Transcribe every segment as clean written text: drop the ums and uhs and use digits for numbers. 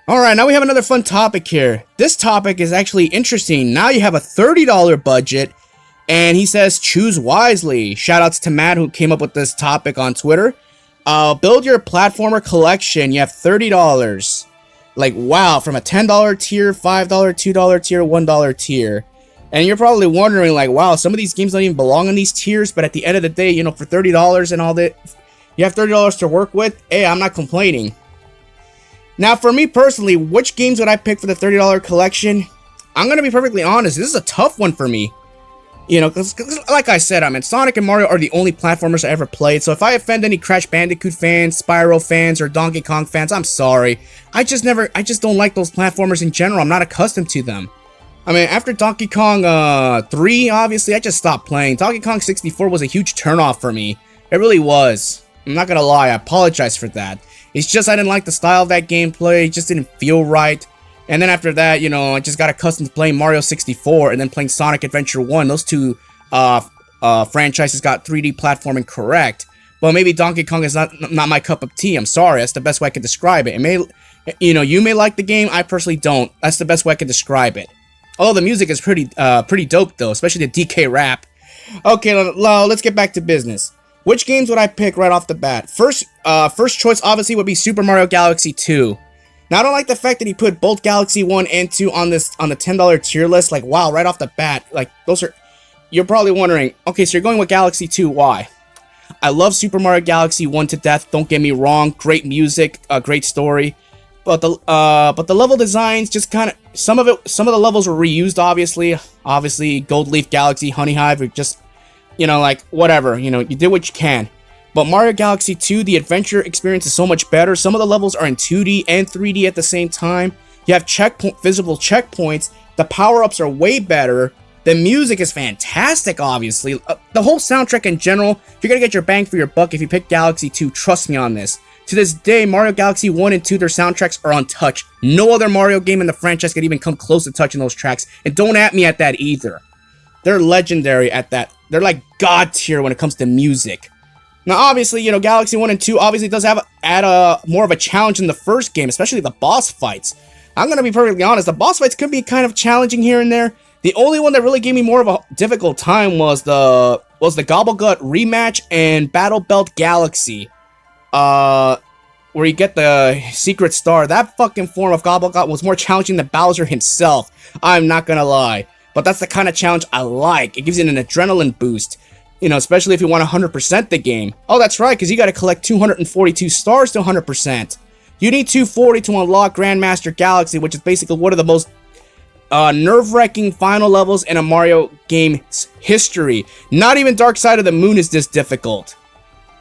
Alright, now we have another fun topic here. This topic is actually interesting. Now you have a $30 budget, and he says choose wisely. Shoutouts to Matt who came up with this topic on Twitter. Build your platformer collection. You have $30. Like, wow, from a $10 tier, $5, $2 tier, $1 tier. And you're probably wondering, like, wow, some of these games don't even belong in these tiers, but at the end of the day, you know, for $30 and all that, you have $30 to work with. Hey, I'm not complaining. Now, for me personally, which games would I pick for the $30 collection? I'm going to be perfectly honest, this is a tough one for me. You know, because like I said, I mean, Sonic and Mario are the only platformers I ever played, so if I offend any Crash Bandicoot fans, Spyro fans, or Donkey Kong fans, I'm sorry. I just don't like those platformers in general. I'm not accustomed to them. I mean, after Donkey Kong 3, obviously, I just stopped playing. Donkey Kong 64 was a huge turnoff for me. It really was. I'm not gonna lie, I apologize for that. It's just I didn't like the style of that gameplay, it just didn't feel right. And then after that, you know, I just got accustomed to playing Mario 64 and then playing Sonic Adventure 1. Those two franchises got 3D platforming correct. But maybe Donkey Kong is not my cup of tea. I'm sorry, that's the best way I could describe it. It may, you know, you may like the game, I personally don't. That's the best way I could describe it. Although the music is pretty dope though, especially the DK rap. Okay, let's get back to business. Which games would I pick right off the bat? First choice obviously would be Super Mario Galaxy 2. Now I don't like the fact that he put both Galaxy 1 and 2 on the $10 tier list. Like, wow, right off the bat, like those are. You're probably wondering, okay, so you're going with Galaxy 2. Why? I love Super Mario Galaxy 1 to death. Don't get me wrong, great music, great story. But the level designs just kind of some of the levels were reused. Obviously, Gold Leaf Galaxy, Honey Hive, or just, you know, like whatever. You know, you did what you can. But Mario Galaxy 2, the adventure experience is so much better. Some of the levels are in 2D and 3D at the same time. You have visible checkpoints. The power-ups are way better. The music is fantastic, obviously. The whole soundtrack in general, you're gonna get your bang for your buck if you pick Galaxy 2. Trust me on this. To this day, Mario Galaxy 1 and 2, their soundtracks are untouched. No other Mario game in the franchise could even come close to touching those tracks. And don't at me at that either. They're legendary at that. They're like god tier when it comes to music. Now, obviously, you know, Galaxy 1 and 2 obviously does add more of a challenge in the first game, especially the boss fights. I'm going to be perfectly honest, the boss fights could be kind of challenging here and there. The only one that really gave me more of a difficult time was the Gobblegut rematch and Battle Belt Galaxy. Where you get the secret star. That fucking form of Gobblegut was more challenging than Bowser himself. I'm not gonna lie. But that's the kind of challenge I like. It gives you an adrenaline boost. You know, especially if you want to 100% the game. Oh, that's right, because you got to collect 242 stars to 100%. You need 240 to unlock Grandmaster Galaxy, which is basically one of the most nerve-wracking final levels in a Mario game's history. Not even Dark Side of the Moon is this difficult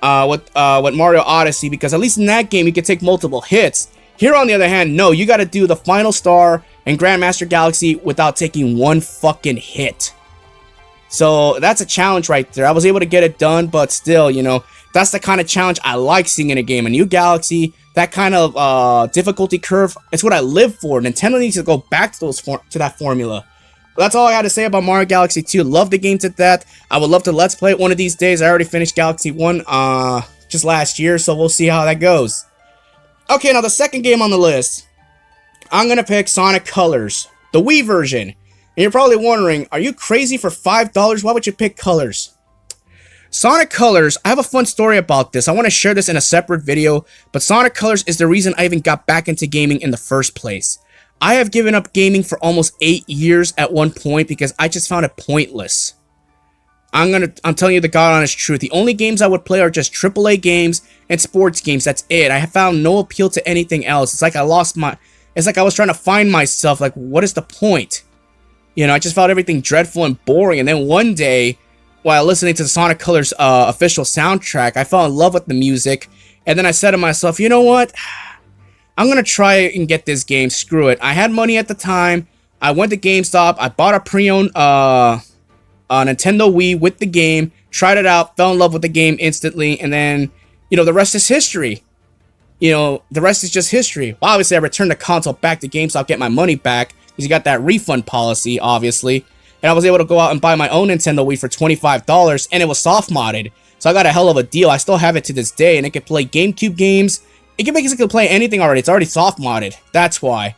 with Mario Odyssey, because at least in that game you can take multiple hits. Here, on the other hand, no, you got to do the final star and Grandmaster Galaxy without taking one fucking hit. So that's a challenge right there. I was able to get it done, but still, you know, that's the kind of challenge I like seeing in a game. A new Galaxy, that kind of difficulty curve, it's what I live for. Nintendo needs to go back to that formula. But that's all I had to say about Mario Galaxy 2. Love the game to death. I would love to Let's Play it one of these days. I already finished Galaxy 1 just last year, so we'll see how that goes. Okay, now the second game on the list, I'm going to pick Sonic Colors, the Wii version. And you're probably wondering, are you crazy for $5? Why would you pick Colors? Sonic Colors, I have a fun story about this. I want to share this in a separate video, but Sonic Colors is the reason I even got back into gaming in the first place. I have given up gaming for almost 8 years at one point because I just found it pointless. I'm telling you the God honest truth. The only games I would play are just AAA games and sports games. That's it. I have found no appeal to anything else. It's like I was trying to find myself. Like, what is the point? You know, I just found everything dreadful and boring. And then one day, while listening to the Sonic Colors official soundtrack, I fell in love with the music. And then I said to myself, you know what? I'm going to try and get this game. Screw it. I had money at the time. I went to GameStop. I bought a pre-owned Nintendo Wii with the game. Tried it out. Fell in love with the game instantly. And then, you know, the rest is history. You know, the rest is just history. Well, obviously, I returned the console back to GameStop, get my money back. Because you got that refund policy, obviously. And I was able to go out and buy my own Nintendo Wii for $25. And it was soft modded. So I got a hell of a deal. I still have it to this day. And it can play GameCube games it can basically play anything already. It's already soft modded. That's why.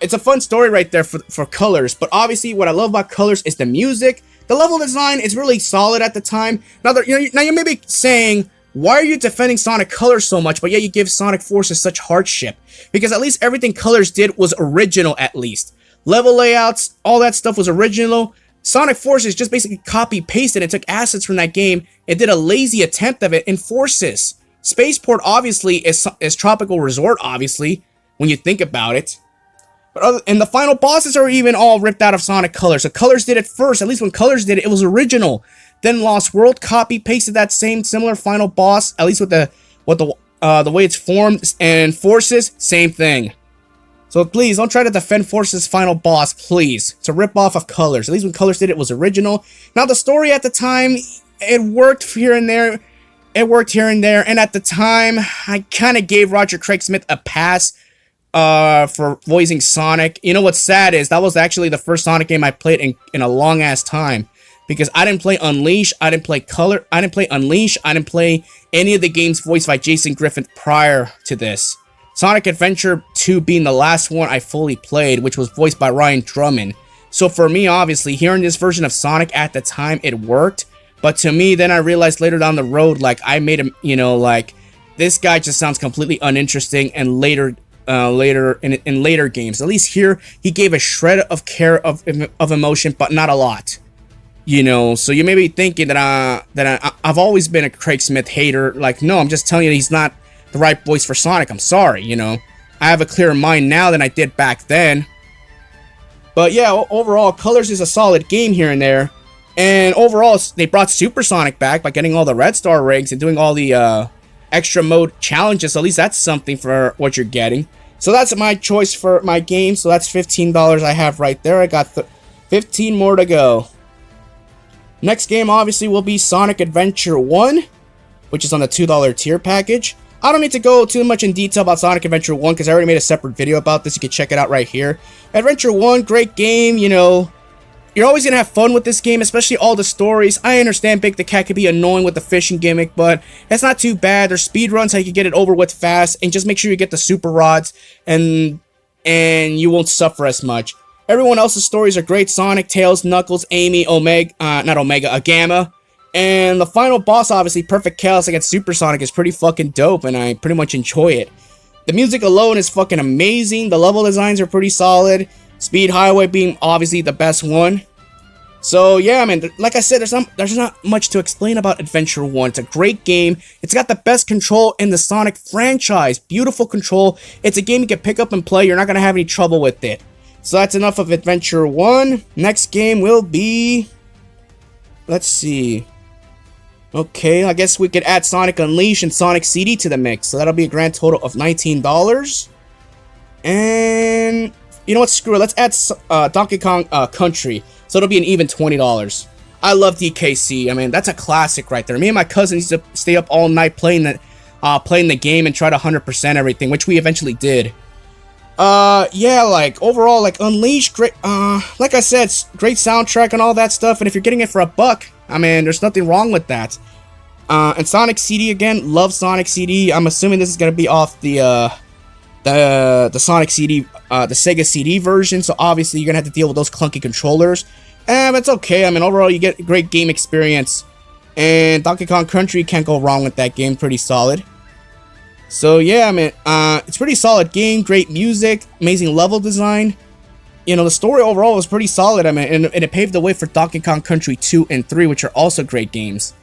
It's a fun story right there for Colors. But obviously, what I love about Colors is the music. The level design is really solid at the time. Now, now you may be saying, why are you defending Sonic Colors so much, but yet you give Sonic Forces such hardship? Because at least everything Colors did was original, at least. Level layouts, all that stuff was original. Sonic Forces just basically copy-pasted and took assets from that game and did a lazy attempt of it in Forces. Spaceport, obviously, is Tropical Resort, obviously, when you think about it. And the final bosses are even all ripped out of Sonic Colors. So Colors did it first. At least when Colors did it, it was original. Then Lost World copy-pasted that same similar final boss, at least with the way it's formed. And Forces, same thing. So please, don't try to defend Forces' final boss, please. It's a rip-off of Colors. At least when Colors did it, it was original. Now, the story at the time, it worked here and there. And at the time, I kind of gave Roger Craig Smith a pass for voicing Sonic. You know what's sad is, that was actually the first Sonic game I played in a long-ass time. Because I didn't play Unleash, I didn't play Unleash, I didn't play any of the games voiced by Jason Griffith prior to this. Sonic Adventure 2 being the last one I fully played, which was voiced by Ryan Drummond. So for me, obviously, hearing this version of Sonic at the time, it worked. But to me, then I realized later down the road, like, I made him, you know, like, this guy just sounds completely uninteresting, and later in later games. At least here, he gave a shred of care of emotion, but not a lot. You know, so you may be thinking that I've always been a Craig Smith hater. Like, no, I'm just telling you he's not the right voice for Sonic. I'm sorry, you know. I have a clearer mind now than I did back then. But yeah, overall, Colors is a solid game here and there. And overall, they brought Super Sonic back by getting all the Red Star rigs and doing all the extra mode challenges. So at least that's something for what you're getting. So that's my choice for my game. So that's $15 I have right there. I got 15 more to go. Next game, obviously, will be Sonic Adventure 1, which is on the $2 tier package. I don't need to go too much in detail about Sonic Adventure 1 because I already made a separate video about this. You can check it out right here. Adventure 1, great game, you know. You're always going to have fun with this game, especially all the stories. I understand Big the Cat could be annoying with the fishing gimmick, but it's not too bad. There's speed runs how you can get it over with fast, and just make sure you get the super rods, and you won't suffer as much. Everyone else's stories are great. Sonic, Tails, Knuckles, Amy, Gamma. And the final boss, obviously, Perfect Chaos against Super Sonic, is pretty fucking dope, and I pretty much enjoy it. The music alone is fucking amazing. The level designs are pretty solid. Speed Highway being obviously the best one. So yeah, man, like I said, there's not much to explain about Adventure 1. It's a great game. It's got the best control in the Sonic franchise. Beautiful control. It's a game you can pick up and play. You're not going to have any trouble with it. So that's enough of Adventure 1. Next game will be... Let's see. Okay, I guess we could add Sonic Unleashed and Sonic CD to the mix. So that'll be a grand total of $19. And... you know what? Screw it. Let's add Donkey Kong Country. So it'll be an even $20. I love DKC. I mean, that's a classic right there. Me and my cousin used to stay up all night playing the game and try to 100% everything, which we eventually did. Yeah, like, overall, like, Unleashed, great, like I said, great soundtrack and all that stuff, and if you're getting it for $1, I mean, there's nothing wrong with that. And Sonic CD, again, love Sonic CD. I'm assuming this is gonna be off the Sonic CD, the SEGA CD version, so obviously you're gonna have to deal with those clunky controllers. But it's okay. I mean, overall, you get a great game experience. And Donkey Kong Country, can't go wrong with that game. Pretty solid. So yeah, I mean, it's pretty solid game. Great music, amazing level design. You know, the story overall was pretty solid. I mean, and it paved the way for Donkey Kong Country 2 and 3, which are also great games.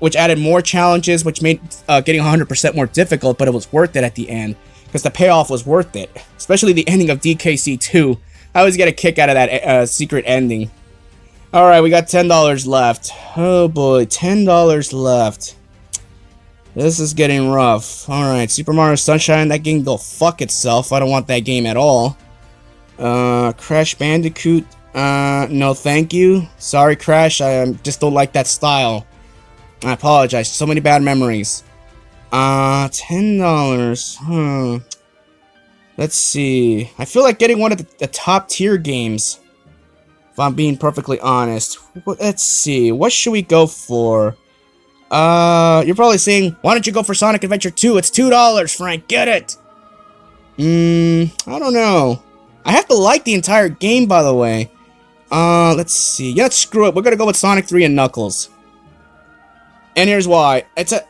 Which added more challenges, which made getting 100% more difficult, but it was worth it at the end. Because the payoff was worth it. Especially the ending of DKC 2. I always get a kick out of that secret ending. Alright, we got $10 left. Oh boy, $10 left. This is getting rough. Alright, Super Mario Sunshine, that game go fuck itself. I don't want that game at all. Crash Bandicoot, no thank you. Sorry Crash, I just don't like that style. I apologize, so many bad memories. $10, Let's see. I feel like getting one of the top tier games. If I'm being perfectly honest. Let's see. What should we go for? You're probably saying, why don't you go for Sonic Adventure 2? It's $2, Frank. Get it. I don't know. I have to like the entire game, by the way. Let's see. Yeah, screw it. We're gonna go with Sonic 3 and Knuckles. And here's why. It's a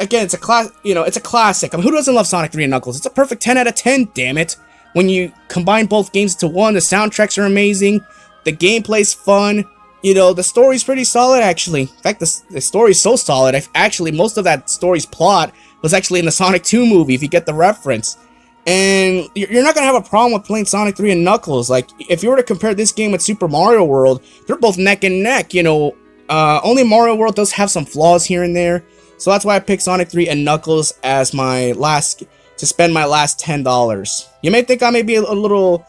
classic. I mean, who doesn't love Sonic 3 and Knuckles? It's a perfect 10 out of 10, damn it. When you combine both games into one, the soundtracks are amazing, the gameplay's fun, you know, the story's pretty solid, actually. In fact, the story's so solid, actually, most of that story's plot was actually in the Sonic 2 movie, if you get the reference. And you're not going to have a problem with playing Sonic 3 and Knuckles. Like, if you were to compare this game with Super Mario World, they're both neck and neck, you know. Only Mario World does have some flaws here and there. So that's why I picked Sonic 3 and Knuckles as my to spend my last $10. You may think I may be a little,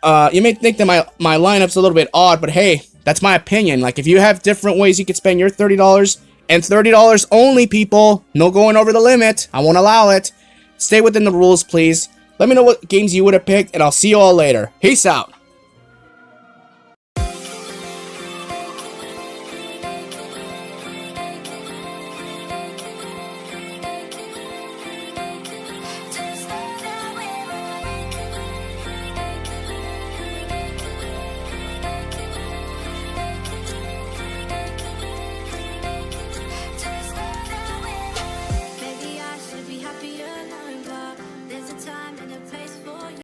you may think that my lineup's a little bit odd, but hey, that's my opinion. Like, if you have different ways you could spend your $30, and $30 only, people, no going over the limit, I won't allow it. Stay within the rules, please. Let me know what games you would have picked, and I'll see you all later. Peace out.